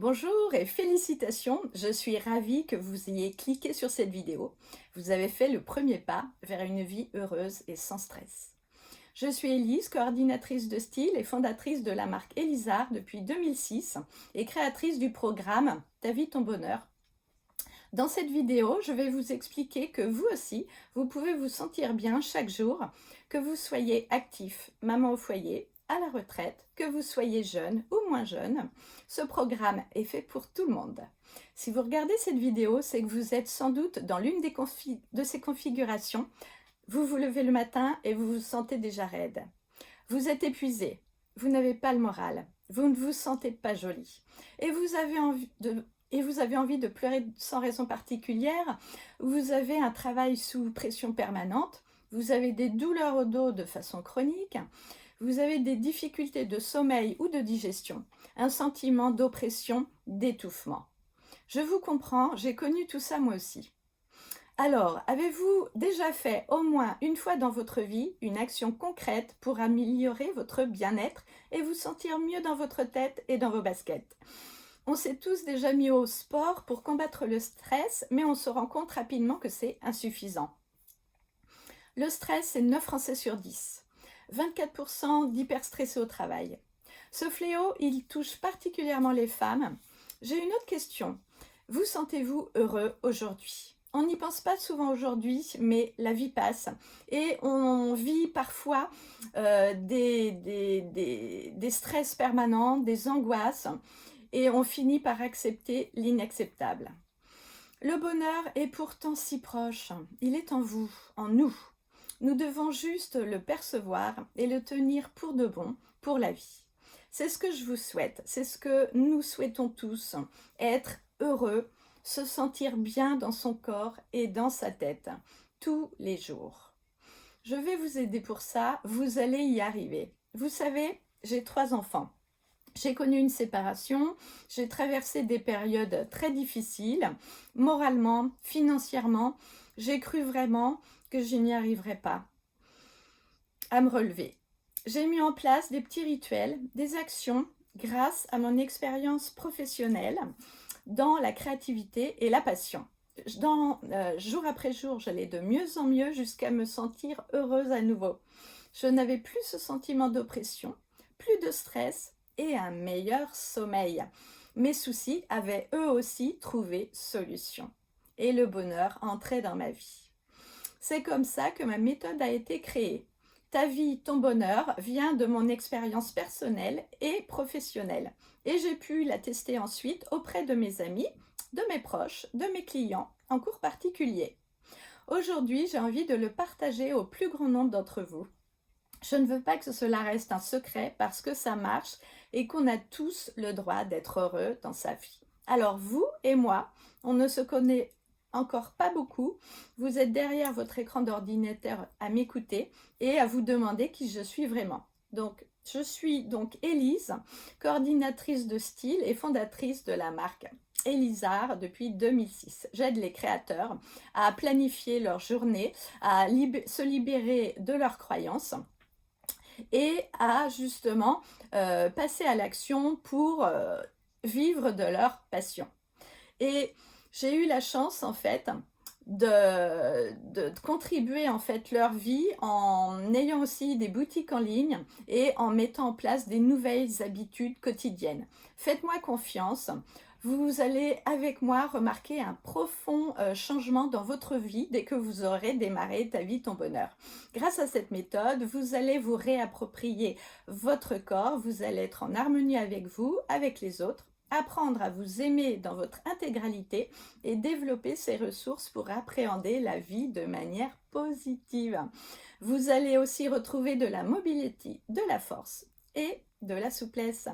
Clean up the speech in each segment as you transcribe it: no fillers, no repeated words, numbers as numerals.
Bonjour et félicitations, je suis ravie que vous ayez cliqué sur cette vidéo. Vous avez fait le premier pas vers une vie heureuse et sans stress. Je suis Élise, coordinatrice de style et fondatrice de la marque Elisar depuis 2006 et créatrice du programme Ta vie, ton bonheur. Dans cette vidéo, je vais vous expliquer que vous aussi, vous pouvez vous sentir bien chaque jour, que vous soyez actif, maman au foyer, à la retraite, que vous soyez jeune ou moins jeune. Ce programme est fait pour tout le monde. Si vous regardez cette vidéo, c'est que vous êtes sans doute dans l'une de ces configurations. Vous vous levez le matin et vous vous sentez déjà raide. Vous êtes épuisé, vous n'avez pas le moral, vous ne vous sentez pas jolie et vous avez envie de pleurer sans raison particulière, vous avez un travail sous pression permanente, vous avez des douleurs au dos de façon chronique, vous avez des difficultés de sommeil ou de digestion, un sentiment d'oppression, d'étouffement. Je vous comprends, j'ai connu tout ça moi aussi. Alors, avez-vous déjà fait au moins une fois dans votre vie une action concrète pour améliorer votre bien-être et vous sentir mieux dans votre tête et dans vos baskets? On s'est tous déjà mis au sport pour combattre le stress, mais on se rend compte rapidement que c'est insuffisant. Le stress, c'est 9 Français sur 10. 24% d'hyperstressés au travail. Ce fléau, il touche particulièrement les femmes. J'ai une autre question. Vous sentez-vous heureux aujourd'hui ? On n'y pense pas souvent aujourd'hui, mais la vie passe et on vit parfois des stress permanents, des angoisses et on finit par accepter l'inacceptable. Le bonheur est pourtant si proche, il est en vous, en nous. Nous devons juste le percevoir et le tenir pour de bon, pour la vie. C'est ce que je vous souhaite, c'est ce que nous souhaitons tous, être heureux, se sentir bien dans son corps et dans sa tête, tous les jours. Je vais vous aider pour ça, vous allez y arriver. Vous savez, j'ai 3 enfants. J'ai connu une séparation, j'ai traversé des périodes très difficiles, moralement, financièrement. J'ai cru vraiment que je n'y arriverais pas à me relever. J'ai mis en place des petits rituels, des actions grâce à mon expérience professionnelle dans la créativité et la passion. Jour après jour, j'allais de mieux en mieux jusqu'à me sentir heureuse à nouveau. Je n'avais plus ce sentiment d'oppression, plus de stress et un meilleur sommeil. Mes soucis avaient eux aussi trouvé solution et le bonheur entrait dans ma vie. C'est comme ça que ma méthode a été créée. Ta vie, ton bonheur vient de mon expérience personnelle et professionnelle. Et j'ai pu la tester ensuite auprès de mes amis, de mes proches, de mes clients, en cours particulier. Aujourd'hui, j'ai envie de le partager au plus grand nombre d'entre vous. Je ne veux pas que cela reste un secret parce que ça marche et qu'on a tous le droit d'être heureux dans sa vie. Alors vous et moi, on ne se connaît encore pas beaucoup. Vous êtes derrière votre écran d'ordinateur à m'écouter et à vous demander qui je suis vraiment. Donc, je suis donc Élise, coordinatrice de style et fondatrice de la marque Elisar depuis 2006. J'aide les créateurs à planifier leur journée, à se libérer de leurs croyances et à justement passer à l'action pour vivre de leur passion. Et j'ai eu la chance en fait de contribuer en fait leur vie en ayant aussi des boutiques en ligne et en mettant en place des nouvelles habitudes quotidiennes. Faites-moi confiance. Vous allez avec moi remarquer un profond changement dans votre vie dès que vous aurez démarré Ta vie, ton bonheur. Grâce à cette méthode, vous allez vous réapproprier votre corps, vous allez être en harmonie avec vous, avec les autres, apprendre à vous aimer dans votre intégralité et développer ces ressources pour appréhender la vie de manière positive. Vous allez aussi retrouver de la mobilité, de la force et de la souplesse.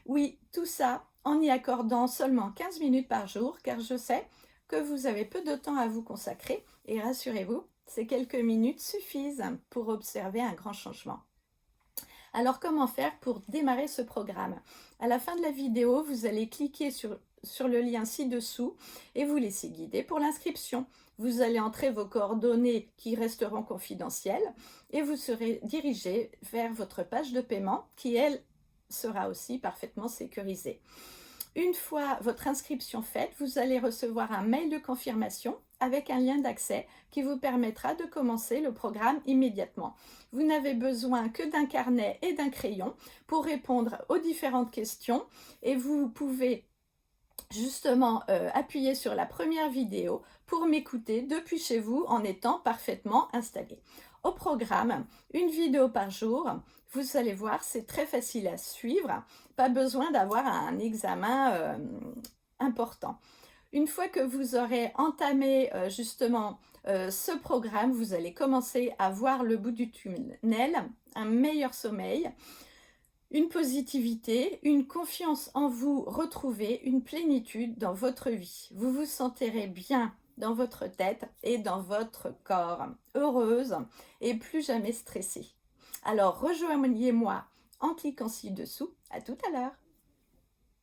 Oui, tout ça en y accordant seulement 15 minutes par jour, car je sais que vous avez peu de temps à vous consacrer et rassurez-vous, ces quelques minutes suffisent pour observer un grand changement. Alors comment faire pour démarrer ce programme? À la fin de la vidéo, vous allez cliquer sur le lien ci-dessous et vous laisser guider pour l'inscription. Vous allez entrer vos coordonnées qui resteront confidentielles et vous serez dirigé vers votre page de paiement qui, elle, sera aussi parfaitement sécurisée. Une fois votre inscription faite, vous allez recevoir un mail de confirmation avec un lien d'accès qui vous permettra de commencer le programme immédiatement. Vous n'avez besoin que d'un carnet et d'un crayon pour répondre aux différentes questions et vous pouvez justement appuyer sur la première vidéo pour m'écouter depuis chez vous en étant parfaitement installé. Au programme, une vidéo par jour. Vous allez voir, c'est très facile à suivre. Pas besoin d'avoir un examen important. Une fois que vous aurez entamé justement ce programme, vous allez commencer à voir le bout du tunnel, un meilleur sommeil, une positivité, une confiance en vous retrouvée, une plénitude dans votre vie. Vous vous sentirez bien dans votre tête et dans votre corps, heureuse et plus jamais stressée. Alors rejoignez-moi en cliquant ci-dessous. À tout à l'heure.